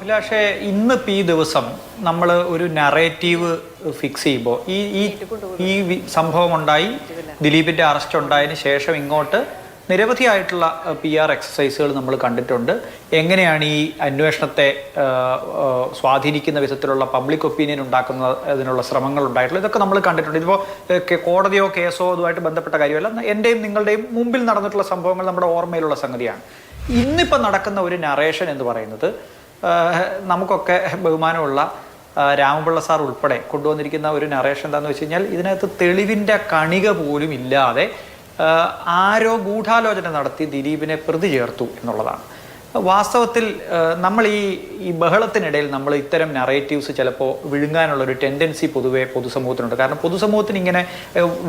അഭിലാഷേ, ഇന്നിപ്പോൾ ഈ ദിവസം നമ്മൾ ഒരു നറേറ്റീവ് ഫിക്സ് ചെയ്യുമ്പോൾ സംഭവം ഉണ്ടായി, ദിലീപിൻ്റെ അറസ്റ്റ് ഉണ്ടായതിന് ശേഷം ഇങ്ങോട്ട് നിരവധിയായിട്ടുള്ള PR എക്സസൈസുകൾ നമ്മൾ കണ്ടിട്ടുണ്ട്. എങ്ങനെയാണ് ഈ അന്വേഷണത്തെ സ്വാധീനിക്കുന്ന വിധത്തിലുള്ള പബ്ലിക് ഒപ്പീനിയൻ ഉണ്ടാക്കുന്നതിനുള്ള ശ്രമങ്ങൾ ഉണ്ടായിട്ടുള്ളത്, ഇതൊക്കെ നമ്മൾ കണ്ടിട്ടുണ്ട്. ഇതിപ്പോൾ കോടതിയോ കേസോ ഇതുമായിട്ട് ബന്ധപ്പെട്ട കാര്യമല്ല, എൻ്റെയും നിങ്ങളുടെയും മുമ്പിൽ നടന്നിട്ടുള്ള സംഭവങ്ങൾ നമ്മുടെ ഓർമ്മയിലുള്ള സംഗതിയാണ്. ഇന്നിപ്പോൾ നടക്കുന്ന ഒരു നറേഷൻ എന്ന് പറയുന്നത് നമുക്കൊക്കെ ബഹുമാനമുള്ള രാമപിള്ള സാർ ഉൾപ്പെടെ കൊണ്ടുവന്നിരിക്കുന്ന ഒരു നറേഷൻ എന്താണെന്ന് വെച്ച് കഴിഞ്ഞാൽ, ഇതിനകത്ത് തെളിവിൻ്റെ കണിക പോലും ഇല്ലാതെ ആരോ ഗൂഢാലോചന നടത്തി ദിലീപിനെ പ്രതി ചേർത്തു എന്നുള്ളതാണ്. വാസ്തവത്തിൽ നമ്മൾ ഈ ബഹളത്തിനിടയിൽ നമ്മൾ ഇത്തരം നറേറ്റീവ്സ് ചിലപ്പോൾ വിഴുങ്ങാനുള്ളൊരു ടെൻഡൻസി പൊതുവെ പൊതുസമൂഹത്തിനുണ്ട്. കാരണം പൊതുസമൂഹത്തിന് ഇങ്ങനെ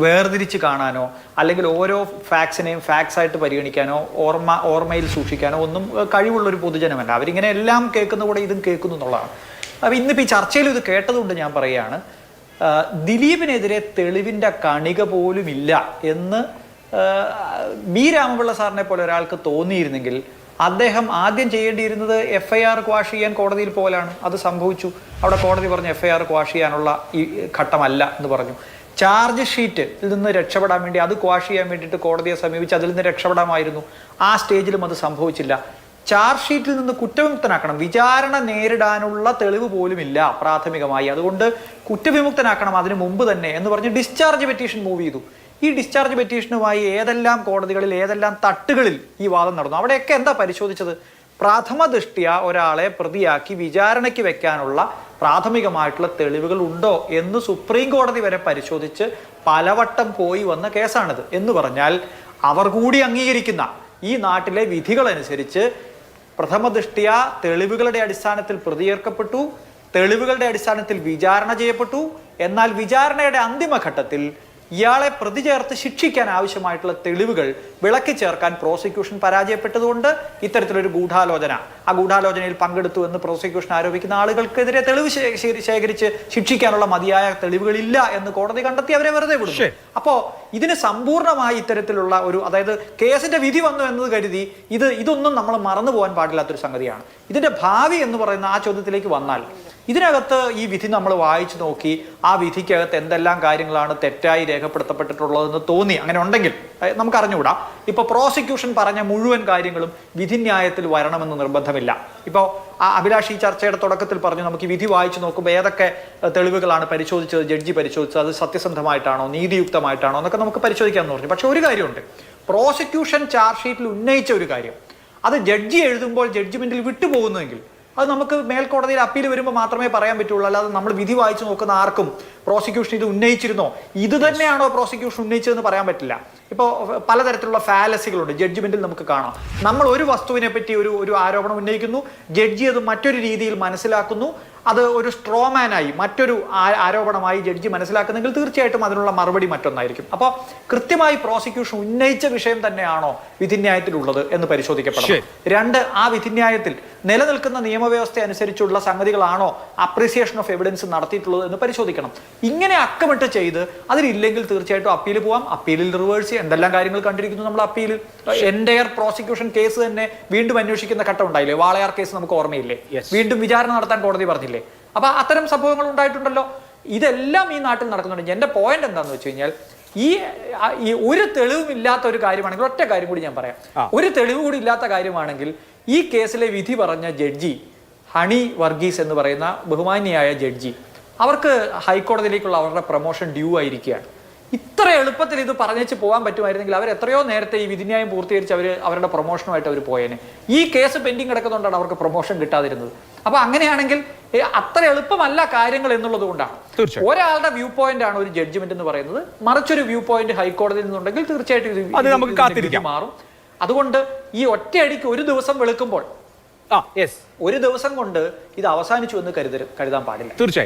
വേർതിരിച്ച് കാണാനോ അല്ലെങ്കിൽ ഓരോ ഫാക്ട്സിനെയും ഫാക്ട്സായിട്ട് പരിഗണിക്കാനോ ഓർമ്മയിൽ സൂക്ഷിക്കാനോ ഒന്നും കഴിവുള്ളൊരു പൊതുജനമല്ല. അവരിങ്ങനെ എല്ലാം കേൾക്കുന്ന കൂടെ ഇതും കേൾക്കുന്നു എന്നുള്ളതാണ്. അപ്പോൾ ഇന്നിപ്പോൾ ഈ ചർച്ചയിൽ ഇത് കേട്ടതുകൊണ്ട് ഞാൻ പറയുകയാണ്, ദിലീപിനെതിരെ തെളിവിൻ്റെ കണിക പോലുമില്ല എന്ന് രാമപിള്ള സാറിനെ പോലെ ഒരാൾക്ക് തോന്നിയിരുന്നെങ്കിൽ അദ്ദേഹം ആദ്യം ചെയ്യേണ്ടിയിരുന്നത് FIR ക്വാഷ് ചെയ്യാൻ കോടതിയിൽ പോലാണ്. അത് സംഭവിച്ചു. അവിടെ കോടതി പറഞ്ഞു FIR ക്വാഷ് ചെയ്യാനുള്ള ഈ ഘട്ടമല്ല എന്ന് പറഞ്ഞു. ചാർജ് ഷീറ്റിൽ നിന്ന് രക്ഷപ്പെടാൻ വേണ്ടി അത് ക്വാഷ് ചെയ്യാൻ വേണ്ടിയിട്ട് കോടതിയെ സമീപിച്ച് അതിൽ നിന്ന് രക്ഷപ്പെടാമായിരുന്നു. ആ സ്റ്റേജിലും അത് സംഭവിച്ചില്ല. ചാർജ് ഷീറ്റിൽ നിന്ന് കുറ്റവിമുക്തനാക്കണം, വിചാരണ നേരിടാനുള്ള തെളിവ് പോലുമില്ല പ്രാഥമികമായി, അതുകൊണ്ട് കുറ്റവിമുക്തനാക്കണം അതിനു മുമ്പ് തന്നെ എന്ന് പറഞ്ഞ് ഡിസ്ചാർജ് പെറ്റീഷൻ മൂവ് ചെയ്തു. ഈ ഡിസ്ചാർജ് പെറ്റീഷനുമായി ഏതെല്ലാം കോടതികളിൽ ഏതെല്ലാം തട്ടുകളിൽ ഈ വാദം നടന്നു, അവിടെയൊക്കെ എന്താ പരിശോധിച്ചത്? പ്രഥമ ദൃഷ്ട്യാ ഒരാളെ പ്രതിയാക്കി വിചാരണയ്ക്ക് വെക്കാനുള്ള പ്രാഥമികമായിട്ടുള്ള തെളിവുകൾ ഉണ്ടോ എന്ന് സുപ്രീം കോടതി വരെ പരിശോധിച്ച് പലവട്ടം പോയി വന്ന കേസാണിത്. എന്ന് പറഞ്ഞാൽ അവർ കൂടി അംഗീകരിക്കുന്ന ഈ നാട്ടിലെ വിധികളനുസരിച്ച് പ്രഥമ ദൃഷ്ട്യാ തെളിവുകളുടെ അടിസ്ഥാനത്തിൽ പ്രതി ചേർക്കപ്പെട്ടു, തെളിവുകളുടെ അടിസ്ഥാനത്തിൽ വിചാരണ ചെയ്യപ്പെട്ടു. എന്നാൽ വിചാരണയുടെ അന്തിമഘട്ടത്തിൽ ഇയാളെ പ്രതി ചേർത്ത് ശിക്ഷിക്കാൻ ആവശ്യമായിട്ടുള്ള തെളിവുകൾ വിളക്കി ചേർക്കാൻ പ്രോസിക്യൂഷൻ പരാജയപ്പെട്ടതുകൊണ്ട് ഇത്തരത്തിലൊരു ഗൂഢാലോചന, ആ ഗൂഢാലോചനയിൽ പങ്കെടുത്തു എന്ന് പ്രോസിക്യൂഷൻ ആരോപിക്കുന്ന ആളുകൾക്കെതിരെ തെളിവ് ശേഖരിച്ച് ശിക്ഷിക്കാനുള്ള മതിയായ തെളിവുകളില്ല എന്ന് കോടതി കണ്ടെത്തി അവരെ വെറുതെ വിടും. അപ്പോൾ ഇതിന് സമ്പൂർണ്ണമായി ഇത്തരത്തിലുള്ള ഒരു, അതായത് കേസിന്റെ വിധി വന്നു എന്നത് കരുതി ഇതൊന്നും നമ്മൾ മറന്നു പോകാൻ പാടില്ലാത്തൊരു സംഗതിയാണ്. ഇതിന്റെ ഭാവി എന്ന് പറയുന്ന ആ ചോദ്യത്തിലേക്ക് വന്നാൽ, ഇതിനകത്ത് ഈ വിധി നമ്മൾ വായിച്ചു നോക്കി ആ വിധിക്കകത്ത് എന്തെല്ലാം കാര്യങ്ങളാണ് തെറ്റായി രേഖപ്പെടുത്തപ്പെട്ടിട്ടുള്ളതെന്ന് തോന്നി, അങ്ങനെ ഉണ്ടെങ്കിൽ നമുക്ക് അറിഞ്ഞുകൂടാ. ഇപ്പോൾ പ്രോസിക്യൂഷൻ പറഞ്ഞ മുഴുവൻ കാര്യങ്ങളും വിധിന്യായത്തിൽ വരണമെന്ന് നിർബന്ധമില്ല. ഇപ്പോൾ അഭിലാഷ് ഈ ചർച്ചയുടെ തുടക്കത്തിൽ പറഞ്ഞു, നമുക്ക് ഈ വിധി വായിച്ചു നോക്കുമ്പോൾ ഏതൊക്കെ തെളിവുകളാണ് പരിശോധിച്ചത്, ജഡ്ജി പരിശോധിച്ചത്, അത് സത്യസന്ധമായിട്ടാണോ നീതിയുക്തമായിട്ടാണോ എന്നൊക്കെ നമുക്ക് പരിശോധിക്കാമെന്ന് പറഞ്ഞു. പക്ഷെ ഒരു കാര്യമുണ്ട്, പ്രോസിക്യൂഷൻ ചാർജ് ഷീറ്റിൽ ഉന്നയിച്ച ഒരു കാര്യം അത് ജഡ്ജി എഴുതുമ്പോൾ ജഡ്ജ്മെന്റിൽ വിട്ടുപോകുന്നതെങ്കിൽ അത് നമുക്ക് മേൽക്കോടതിയിൽ അപ്പീൽ വരുമ്പോൾ മാത്രമേ പറയാൻ പറ്റുള്ളൂ. അല്ലാതെ നമ്മൾ വിധി വായിച്ചു നോക്കുന്ന ആർക്കും പ്രോസിക്യൂഷൻ ഇത് ഉന്നയിച്ചിരുന്നോ, ഇത് തന്നെയാണോ പ്രോസിക്യൂഷൻ ഉന്നയിച്ചതെന്ന് പറയാൻ പറ്റില്ല. ഇപ്പോൾ പലതരത്തിലുള്ള ഫാലസികളുണ്ട് ജഡ്ജ്മെന്റിൽ നമുക്ക് കാണാം. നമ്മൾ ഒരു വസ്തുവിനെ പറ്റി ഒരു ആരോപണം ഉന്നയിക്കുന്നു, ജഡ്ജി അത് മറ്റൊരു രീതിയിൽ മനസ്സിലാക്കുന്നു, അത് ഒരു സ്ട്രോമാനായി മറ്റൊരു ആരോപണമായി ജഡ്ജി മനസ്സിലാക്കുന്നെങ്കിൽ തീർച്ചയായിട്ടും അതിനുള്ള മറുപടി മറ്റൊന്നായിരിക്കും. അപ്പോൾ കൃത്യമായി പ്രോസിക്യൂഷൻ ഉന്നയിച്ച വിഷയം തന്നെയാണോ വിധിന്യായത്തിലുള്ളത് എന്ന് പരിശോധിക്കപ്പെടണം. രണ്ട്, ആ വിധിന്യായത്തിൽ നിലനിൽക്കുന്ന നിയമവ്യവസ്ഥ അനുസരിച്ചുള്ള സംഗതികളാണോ അപ്രീസിയേഷൻ ഓഫ് എവിഡൻസ് നടത്തിയിട്ടുള്ളത് എന്ന് പരിശോധിക്കണം. ഇങ്ങനെ അക്കമിട്ട് ചെയ്ത് അതിലില്ലെങ്കിൽ തീർച്ചയായിട്ടും അപ്പീൽ പോവാം, അപ്പീലിൽ റിവേഴ്സ് ചെയ്യാം. എന്തെല്ലാം കാര്യങ്ങൾ കണ്ടിരിക്കുന്നു നമ്മൾ അപ്പീലിൽ. എൻ്റയർ പ്രോസിക്യൂഷൻ കേസ് തന്നെ വീണ്ടും അന്വേഷിക്കുന്ന ഘട്ടം ഉണ്ടായില്ലേ, വാളയാർ കേസ് നമുക്ക് ഓർമ്മയില്ലേ, വീണ്ടും വിചാരണ നടത്താൻ കോടതി പറഞ്ഞില്ലേ. അപ്പൊ അത്തരം സംഭവങ്ങൾ ഉണ്ടായിട്ടുണ്ടല്ലോ. ഇതെല്ലാം ഈ നാട്ടിൽ നടക്കുന്നുണ്ട്. എന്റെ പോയിന്റ് എന്താണെന്ന് വെച്ച് കഴിഞ്ഞാൽ, ഈ ഒരു തെളിവുമില്ലാത്ത ഒരു കാര്യമാണെങ്കിൽ, ഒറ്റ കാര്യം കൂടി ഞാൻ പറയാം, ഒരു തെളിവ് കൂടി ഇല്ലാത്ത കാര്യമാണെങ്കിൽ ഈ കേസിലെ വിധി പറഞ്ഞ ജഡ്ജി ഹണി വർഗീസ് എന്ന് പറയുന്ന ബഹുമാന്യയായ ജഡ്ജി, അവർക്ക് ഹൈക്കോടതിയിലേക്കുള്ള അവരുടെ പ്രൊമോഷൻ ഡ്യൂ ആയിരിക്കുകയാണ്. ഇത്ര എളുപ്പത്തിൽ ഇത് പറഞ്ഞേച്ച് പോകാൻ പറ്റുമായിരുന്നെങ്കിൽ അവർ എത്രയോ നേരത്തെ ഈ വിധിന്യായം പൂർത്തീകരിച്ച് അവരുടെ പ്രൊമോഷനുമായിട്ട് അവർ പോയേനെ. ഈ കേസ് പെൻഡിങ് കിടക്കുന്നതുകൊണ്ടാണ് അവർക്ക് പ്രൊമോഷൻ കിട്ടാതിരുന്നത്. അപ്പൊ അങ്ങനെയാണെങ്കിൽ അത്ര എളുപ്പമല്ല കാര്യങ്ങൾ എന്നുള്ളത് കൊണ്ടാണ്. ഒരാളുടെ വ്യൂ പോയിന്റ് ആണ് ഒരു ജഡ്ജ്മെന്റ് എന്ന് പറയുന്നത്, മറിച്ചൊരു വ്യൂ പോയിന്റ് ഹൈക്കോടതിയിൽ നിന്നുണ്ടെങ്കിൽ തീർച്ചയായിട്ടും ഇത് മാറും. അതുകൊണ്ട് ഈ ഒറ്റയടിക്ക് ഒരു ദിവസം വെളുക്കുമ്പോൾ ഒരു ദിവസം കൊണ്ട് ഇത് അവസാനിച്ചു എന്ന് കരുതാൻ പാടില്ല. തീർച്ചയായും.